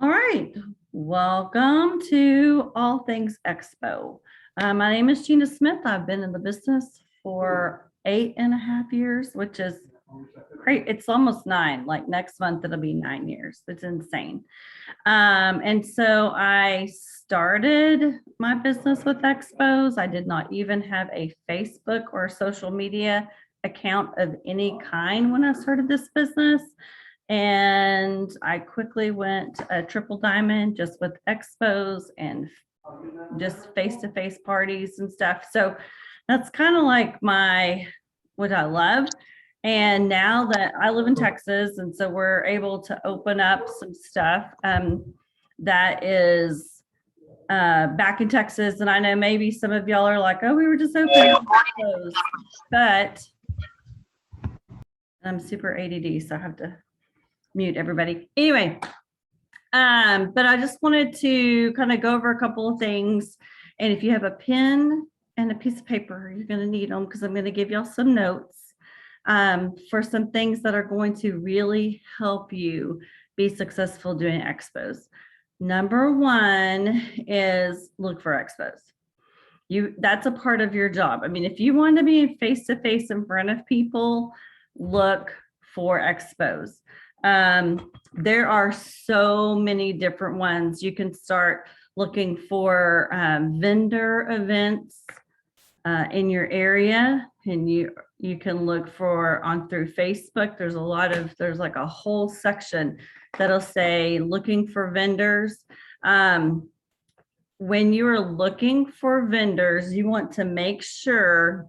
All right, welcome to All Things Expo. My name is Gena Smith. I've been in the business for 8.5 years, which is great. It's almost 9. Like next month, it'll be 9 years. It's insane. And so I started my business with expos. I did not even have a Facebook or social media account of any kind when I started this business. And I quickly went a triple diamond just with expos and just face-to-face parties and stuff. So that's kind of like what I love. And now that I live in Texas, and so we're able to open up some stuff that is back in Texas. And I know maybe some of y'all are like, oh, we were just opening those, but I'm super ADD, so I have to mute everybody. Anyway, but I just wanted to kind of go over a couple of things. And if you have a pen and a piece of paper, you're going to need them because I'm going to give y'all some notes for some things that are going to really help you be successful doing expos. Number one is look for expos. That's a part of your job. I mean, if you want to be face-to-face in front of people, look for expos. There are so many different ones. You can start looking for vendor events in your area, and you can look for through Facebook. There's like a whole section that'll say looking for vendors. When you are looking for vendors, you want to make sure,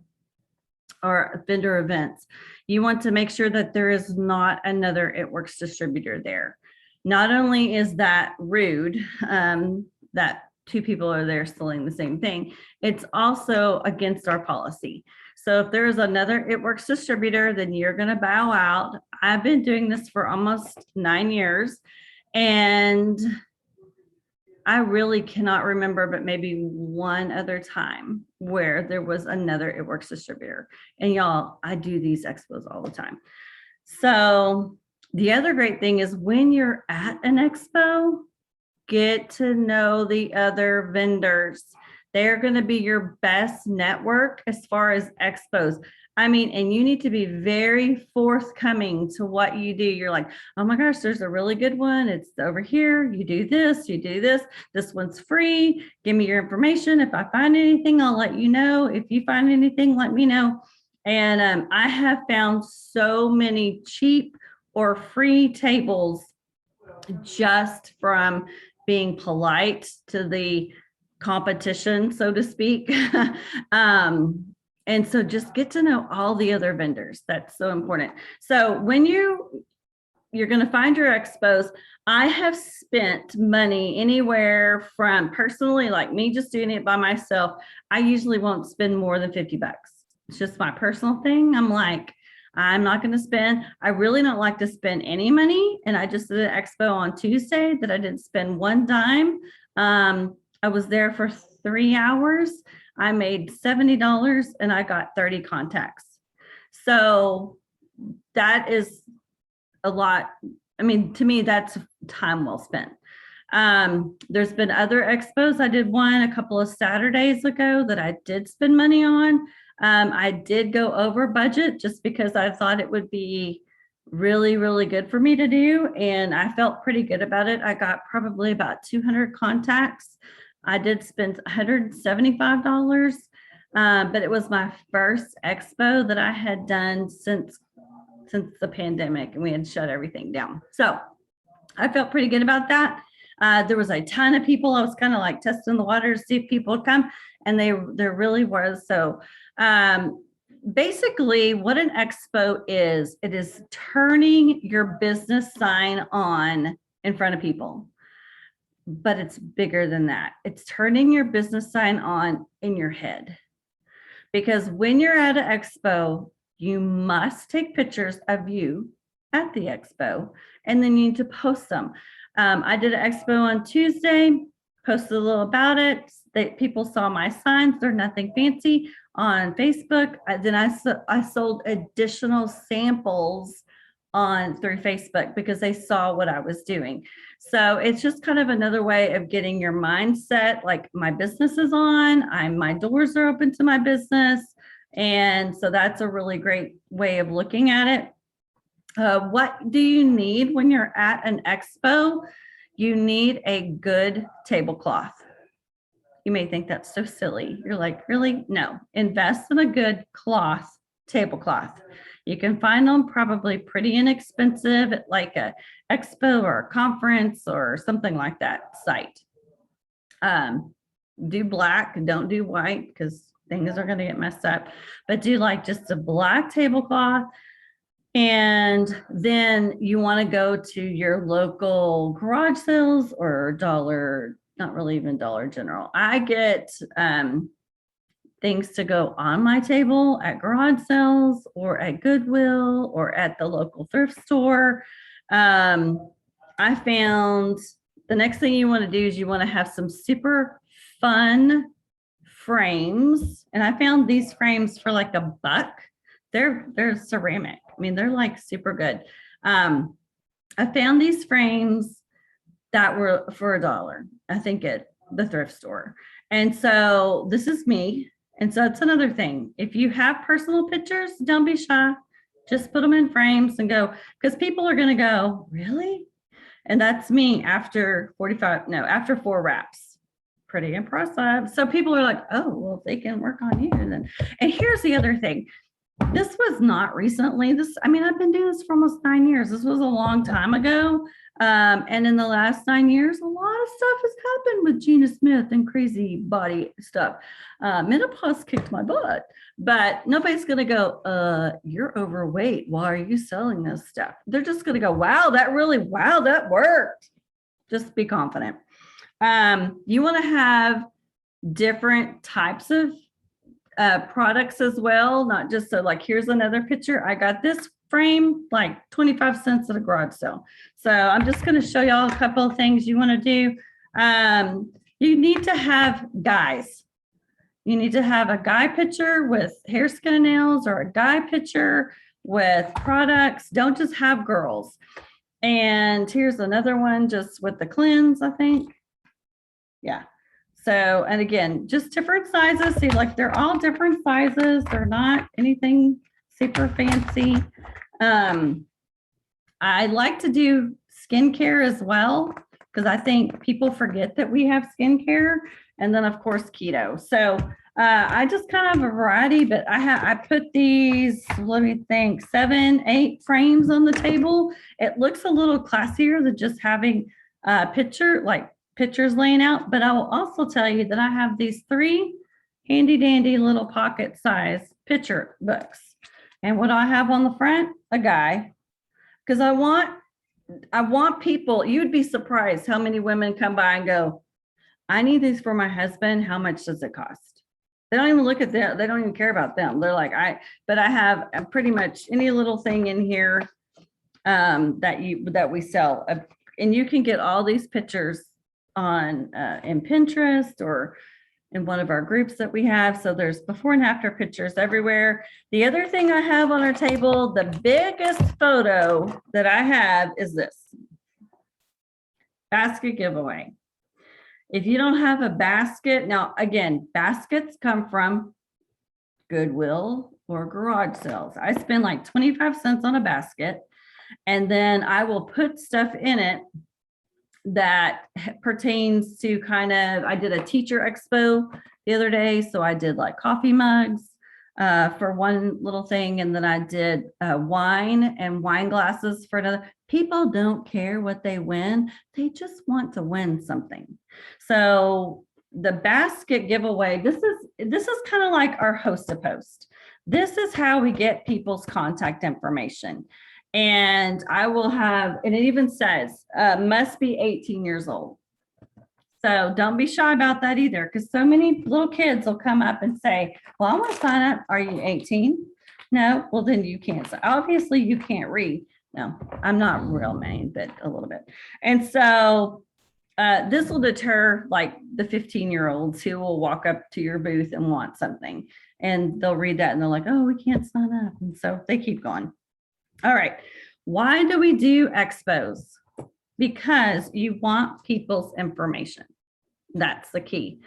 or vendor events, you want to make sure that there is not another It Works distributor there. Not only is that rude, that two people are there selling the same thing, it's also against our policy. So if there is another It Works distributor, then you're going to bow out. I've been doing this for almost 9 years, and I really cannot remember, but maybe one other time where there was another It Works distributor. And y'all, I do these expos all the time. So the other great thing is when you're at an expo, get to know the other vendors. They're going to be your best network as far as expos. I mean, and you need to be very forthcoming to what you do. You're like, oh my gosh, there's a really good one. It's over here. You do this, you do this. This one's free. Give me your information. If I find anything, I'll let you know. If you find anything, let me know. And I have found so many cheap or free tables just from being polite to the competition, so to speak. And so just get to know all the other vendors. That's so important. So when you're going to find your expos, I have spent money anywhere from, personally, like me just doing it by myself, I usually won't spend more than $50. It's just my personal thing. I'm not going to spend, I really don't like to spend any money. And I just did an expo on Tuesday that I didn't spend one dime. I was there for 3 hours. I made $70 and I got 30 contacts. So that is a lot. I mean, to me, that's time well spent. There's been other expos. I did one a couple of Saturdays ago that I did spend money on. I did go over budget just because I thought it would be really, really good for me to do. And I felt pretty good about it. I got probably about 200 contacts. I did spend $175, but it was my first expo that I had done since the pandemic, and we had shut everything down. So I felt pretty good about that. There was a ton of people. I was kind of like testing the water to see if people would come, and there really was. So basically what an expo is, it is turning your business sign on in front of people. But it's bigger than that. It's turning your business sign on in your head. Because when you're at an expo, you must take pictures of you at the expo, and then you need to post them. I did an expo on Tuesday, posted a little about it. People saw my signs. They're nothing fancy on Facebook. Then I sold additional samples on through Facebook because they saw what I was doing. So it's just kind of another way of getting your mindset, like my business is on, my doors are open to my business. And so that's a really great way of looking at it. What do you need when you're at an expo? You need a good tablecloth. You may think that's so silly. You're like, really? No, invest in a good tablecloth. You can find them probably pretty inexpensive at like a expo or a conference or something like that site. Do black, don't do white because things are going to get messed up, but do like just a black tablecloth. And then you want to go to your local garage sales or dollar, not really even Dollar General. I get things to go on my table at garage sales or at Goodwill or at the local thrift store. I found the next thing you want to do is you want to have some super fun frames. And I found these frames for like $1. They're ceramic. I mean, they're like super good. I found these frames that were for $1, I think at the thrift store. And so this is me. And so it's another thing. If you have personal pictures, don't be shy. Just put them in frames and go, because people are going to go, really? And that's me after 4 wraps. Pretty impressive. So people are like, oh, well, if they can work on you then. And here's the other thing. This was not recently. I've been doing this for almost 9 years. This was a long time ago. And in the last 9 years, a lot of stuff has happened with Gena Smith and crazy body stuff. Menopause kicked my butt, but nobody's going to go, you're overweight. Why are you selling this stuff? They're just going to go, wow, that worked. Just be confident. You want to have different types of products as well, not just so like, here's another picture. I got this frame, like 25 cents at a garage sale. So I'm just going to show y'all a couple of things you want to do. You need to have guys. You need to have a guy picture with hair, skin, and nails, or a guy picture with products. Don't just have girls. And here's another one just with the cleanse, I think. Yeah. So, and again, just different sizes. See, like they're all different sizes. They're not anything super fancy. I like to do skincare as well, because I think people forget that we have skincare. And then of course, keto. So I just kind of have a variety, but I put these, let me think, 7, 8 frames on the table. It looks a little classier than just having a pictures laying out, but I will also tell you that I have these 3 handy dandy little pocket size picture books. And what I have on the front, a guy, because I want people, you'd be surprised how many women come by and go, I need these for my husband. How much does it cost? They don't even look at them. They don't even care about them. They're like, but I have pretty much any little thing in here that we sell. And you can get all these pictures on in Pinterest or in one of our groups that we have. So there's before and after pictures everywhere. The other thing I have on our table, the biggest photo that I have is this basket giveaway. If you don't have a basket, now again, baskets come from Goodwill or garage sales. I spend like 25 cents on a basket, and then I will put stuff in it that pertains to I did a teacher expo the other day. So I did like coffee mugs for one little thing. And then I did wine and wine glasses for another. People don't care what they win. They just want to win something. So the basket giveaway, this is kind of like our host to post. This is how we get people's contact information. And I will have, and it even says, must be 18 years old. So don't be shy about that either, because so many little kids will come up and say, well, I want to sign up. Are you 18? No, well, then you can't. So obviously you can't read. No, I'm not real mean, but a little bit. And so this will deter like the 15-year-olds who will walk up to your booth and want something. And they'll read that and they're like, oh, we can't sign up. And so they keep going. All right. Why do we do expos? Because you want people's information. That's the key.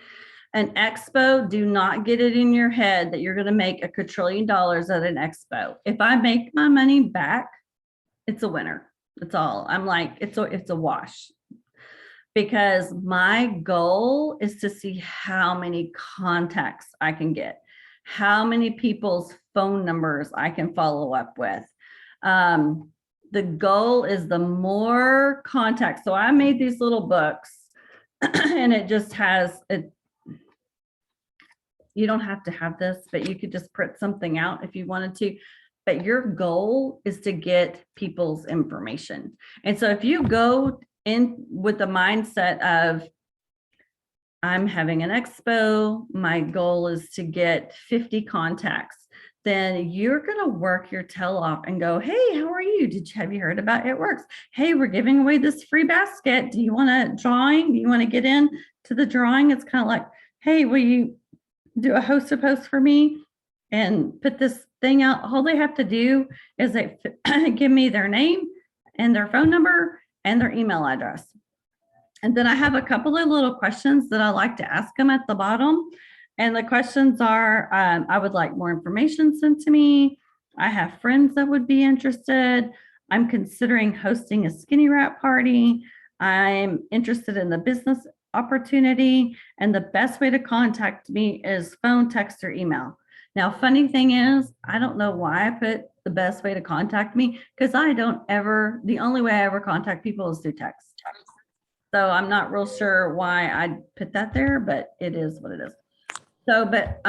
An expo, do not get it in your head that you're going to make $1 quadrillion at an expo. If I make my money back, it's a winner. That's all. I'm like, it's a wash. Because my goal is to see how many contacts I can get, how many people's phone numbers I can follow up with. The goal is the more contacts. So I made these little books and it just has it. You don't have to have this, but you could just print something out if you wanted to. But your goal is to get people's information. And so if you go in with the mindset of, I'm having an expo, my goal is to get 50 contacts, then you're going to work your tail off and go, hey, how are you? Have you heard about It Works? Hey, we're giving away this free basket. Do you want a drawing? Do you want to get in to the drawing? It's kind of like, hey, will you do a host post for me and put this thing out? All they have to do is they give me their name and their phone number and their email address. And then I have a couple of little questions that I like to ask them at the bottom. And the questions are, I would like more information sent to me. I have friends that would be interested. I'm considering hosting a skinny wrap party. I'm interested in the business opportunity. And the best way to contact me is phone, text, or email. Now, funny thing is, I don't know why I put the best way to contact me, because the only way I ever contact people is through text. So I'm not real sure why I put that there, but it is what it is. So, but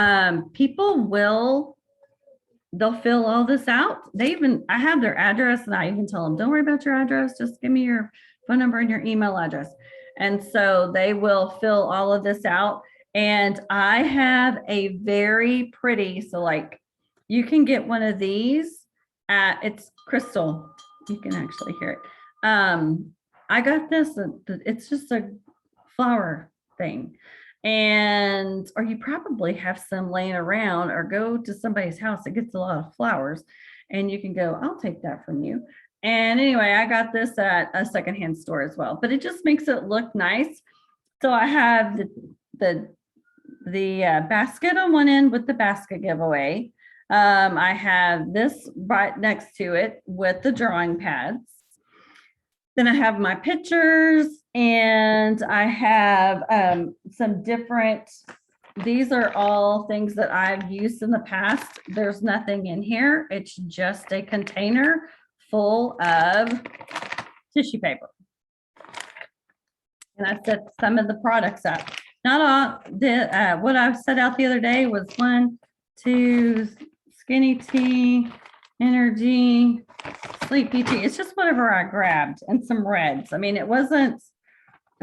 people they'll fill all this out. I have their address and I even tell them, don't worry about your address. Just give me your phone number and your email address. And so they will fill all of this out. And I have a very pretty, so like you can get one of these it's crystal. You can actually hear it. I got this, it's just a flower thing. Or you probably have some laying around, or go to somebody's house that gets a lot of flowers and you can go, I'll take that from you. And anyway, I got this at a secondhand store as well, but it just makes it look nice. So I have the basket on one end with the basket giveaway. I have this right next to it with the drawing pads. Then I have my pictures, and I have some different, these are all things that I've used in the past. There's nothing in here. It's just a container full of tissue paper. And I set some of the products up. Not all, what I set out the other day was 1, 2, skinny tea, energy, sleepy tea. It's just whatever I grabbed, and some reds. I mean, it wasn't,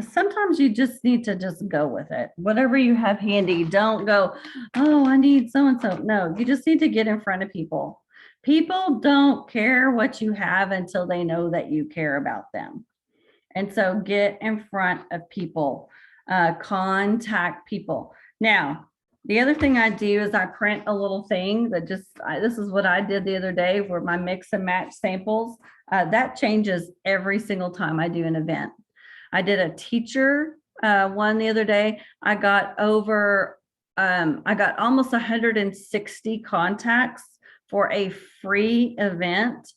sometimes you just need to just go with it. Whatever you have handy, don't go, oh, I need so-and-so. No, you just need to get in front of people. People don't care what you have until they know that you care about them. And so get in front of people, contact people. Now, the other thing I do is I print a little thing that this is what I did the other day, where my mix and match samples, that changes every single time I do an event. I did a teacher one the other day. I got almost 160 contacts for a free event,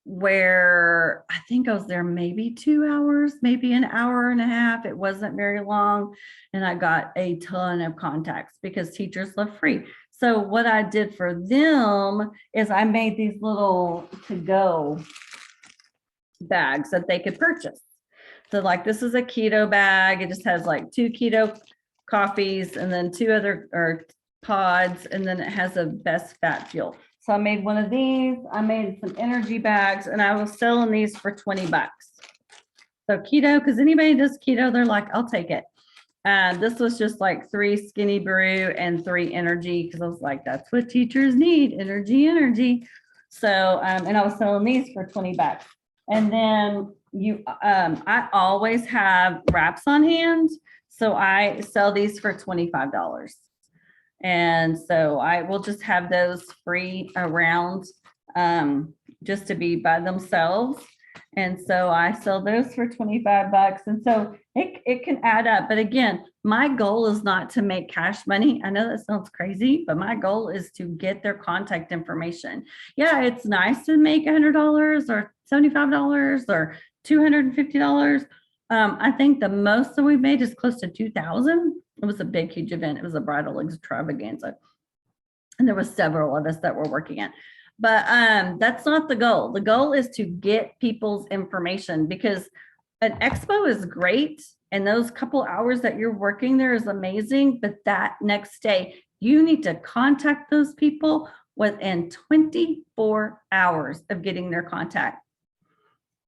where I think I was there maybe 2 hours, maybe an hour and a half. It wasn't very long. And I got a ton of contacts because teachers love free. So what I did for them is I made these little to-go bags that they could purchase. So like, this is a keto bag. It just has like 2 keto coffees and then 2 other pods. And then it has a best fat fuel. So I made one of these, I made some energy bags, and I was selling these for 20 bucks. So keto, because anybody does keto, they're like, I'll take it. This was just like 3 skinny brew and 3 energy, because I was like, that's what teachers need, energy. So, and I was selling these for 20 bucks. And then I always have wraps on hand. So I sell these for $25. And so I will just have those free around just to be by themselves. And so I sell those for 25 bucks. And so it can add up. But again, my goal is not to make cash money. I know that sounds crazy, but my goal is to get their contact information. Yeah, it's nice to make $100 or $75 or $250. I think the most that we've made is close to 2,000. It was a big, huge event. It was a bridal extravaganza. And there were several of us that were working it. But that's not the goal. The goal is to get people's information, because an expo is great. And those couple hours that you're working there is amazing. But that next day, you need to contact those people within 24 hours of getting their contact.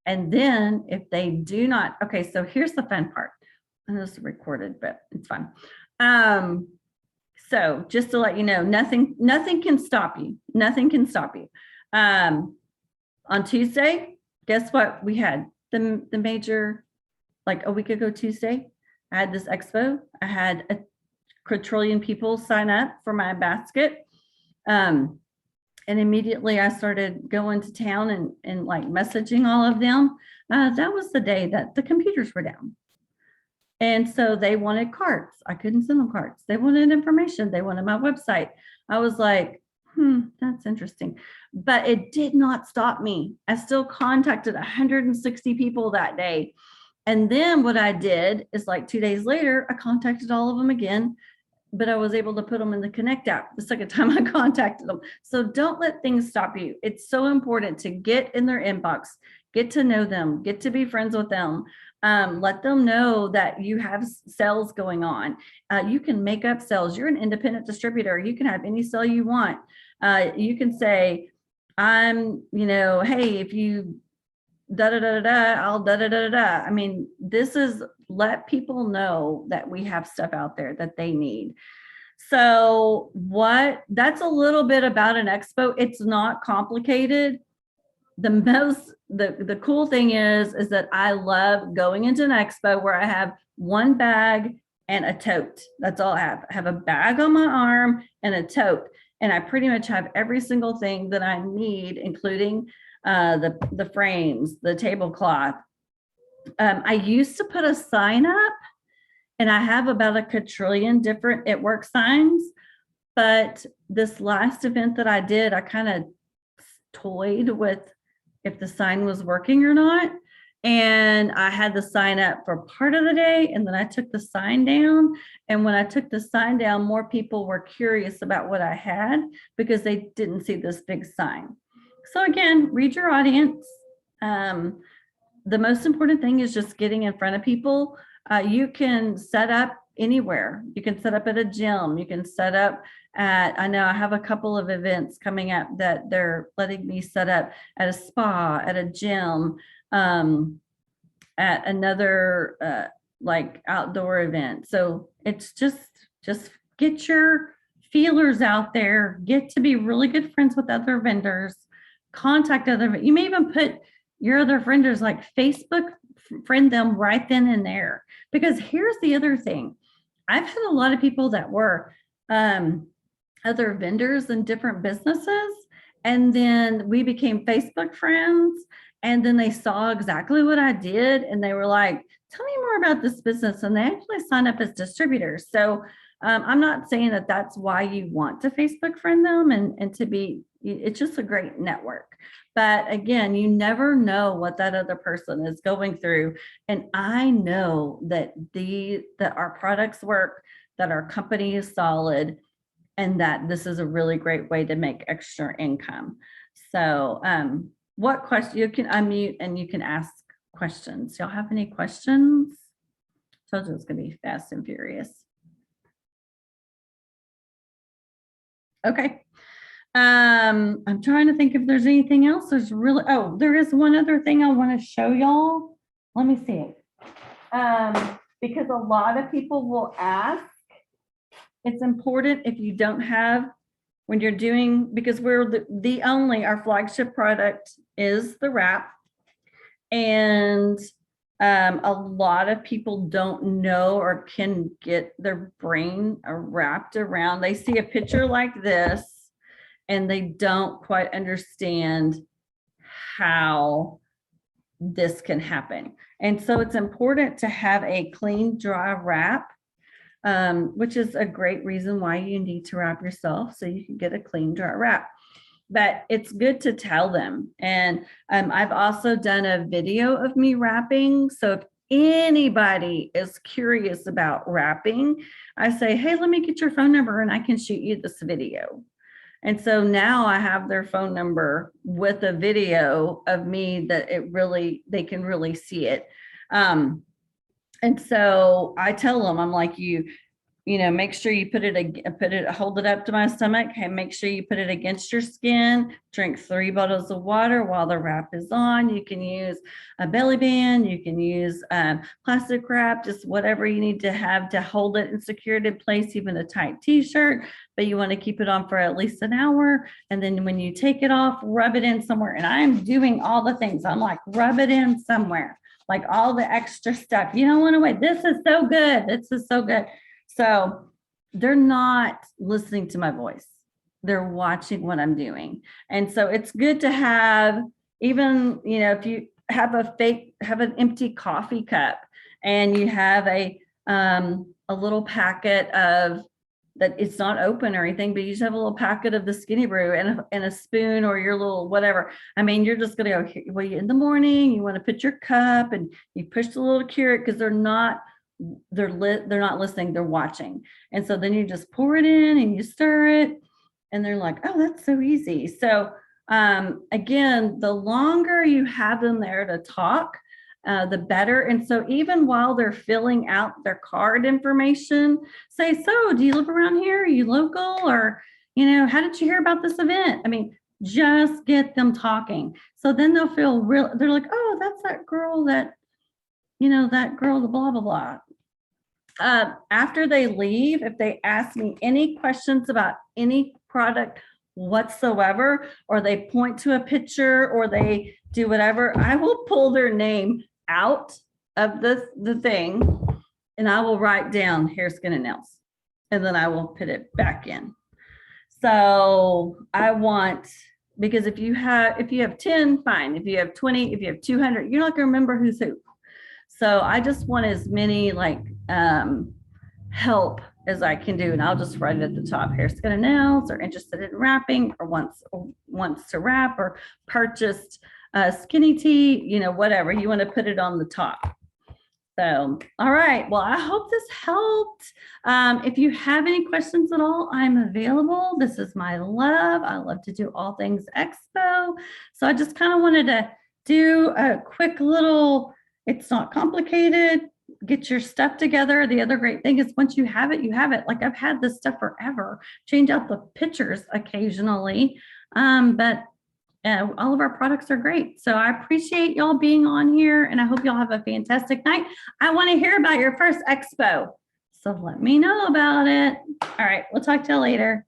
And then if they do not, okay, so here's the fun part. And this is recorded, but it's fine. So just to let you know, nothing can stop you. Nothing can stop you. On Tuesday, guess what? We had the major, like a week ago Tuesday, I had this expo. I had a quadrillion people sign up for my basket. And immediately I started going to town and like messaging all of them. That was the day that the computers were down. And so they wanted cards. I couldn't send them cards. They wanted information. They wanted my website. I was like, that's interesting. But it did not stop me. I still contacted 160 people that day. And then what I did is, like 2 days later, I contacted all of them again, but I was able to put them in the Connect app the second time I contacted them. So don't let things stop you. It's so important to get in their inbox, get to know them, get to be friends with them. Let them know that you have sales going on. You can make up sales. You're an independent distributor. You can have any sale you want. You can say, hey, if you I'll I mean, this is, let people know that we have stuff out there that they need. So that's a little bit about an expo. It's not complicated. The cool thing is that I love going into an expo where I have one bag and a tote. That's all I have. I have a bag on my arm and a tote. And I pretty much have every single thing that I need, including the frames, the tablecloth. I used to put a sign up, and I have about a quadrillion different It Works signs. But this last event that I did, I kind of toyed with if the sign was working or not. And I had the sign up for part of the day, and then I took the sign down. And when I took the sign down, more people were curious about what I had because they didn't see this big sign. So again, read your audience. The most important thing is just getting in front of people. You can set up anywhere. You can set up at a gym. You can set up at, I know I have a couple of events coming up that they're letting me set up at a spa, at a gym, at another like outdoor event. So it's just get your feelers out there, get to be really good friends with other vendors, contact other, you may even put your other vendors, like Facebook, friend them right then and there. Because here's the other thing. I've had a lot of people that were other vendors in different businesses, and then we became Facebook friends, and then they saw exactly what I did, and they were like, tell me more about this business, and they actually signed up as distributors. So I'm not saying that that's why you want to Facebook friend them and to be, it's just a great network. But again, you never know what that other person is going through. And I know that that our products work, that our company is solid, and that this is a really great way to make extra income. So what question, you can unmute and you can ask questions. Y'all have any questions? I told you it's gonna be fast and furious. Okay. I'm trying to think if there's anything else. There's really, oh, there is one other thing I want to show y'all. Let me see it. Because a lot of people will ask. It's important if you don't have, when you're doing, because we're the only, our flagship product is the wrap. And a lot of people don't know or can get their brain wrapped around. They see a picture like this, and they don't quite understand how this can happen. And so it's important to have a clean, dry wrap, which is a great reason why you need to wrap yourself so you can get a clean, dry wrap. But it's good to tell them. And I've also done a video of me wrapping. So if anybody is curious about wrapping, I say, hey, let me get your phone number and I can shoot you this video. And so now I have their phone number with a video of me that they can really see it. And so I tell them, I'm like, make sure you hold it up to my stomach and make sure you put it against your skin. Drink 3 bottles of water while the wrap is on. You can use a belly band. You can use plastic wrap, just whatever you need to have to hold it and secure it in place, even a tight t-shirt, but you want to keep it on for at least an hour. And then when you take it off, rub it in somewhere. And I'm doing all the things. I'm like, rub it in somewhere, like all the extra stuff. You don't want to wait. This is so good. This is so good. So they're not listening to my voice. They're watching what I'm doing. And so it's good to have, even, if you have an empty coffee cup and you have a little packet of that, it's not open or anything, but you just have a little packet of the Skinny Brew and a spoon or your little whatever. I mean, you're just going to go, well, in the morning, you want to put your cup and you push the little Keurig because they're not listening, they're watching. And so then you just pour it in and you stir it and they're like, oh, that's so easy. So again, the longer you have them there to talk, the better. And so even while they're filling out their card information, say, so do you live around here? Are you local? Or, how did you hear about this event? I mean, just get them talking. So then they'll feel they're like, oh, that's that girl the blah, blah, blah. After they leave, if they ask me any questions about any product whatsoever, or they point to a picture or they do whatever, I will pull their name out of the thing and I will write down hair, skin, and nails. And then I will put it back in. So because if you have 10, fine. If you have 20, if you have 200, you're not going to remember who's who. So I just want as many help as I can do. And I'll just write it at the top, hair, skin, and nails, or interested in wrapping, or wants to wrap, or purchased skinny tea, whatever. You want to put it on the top. So, all right. Well, I hope this helped. If you have any questions at all, I'm available. This is my love. I love to do all things Expo. So I just kind of wanted to do a quick little, it's not complicated. Get your stuff together. The other great thing is once you have it, you have it. Like I've had this stuff forever. Change out the pictures occasionally. But all of our products are great. So I appreciate y'all being on here and I hope y'all have a fantastic night. I want to hear about your first expo. So let me know about it. All right. We'll talk to you later.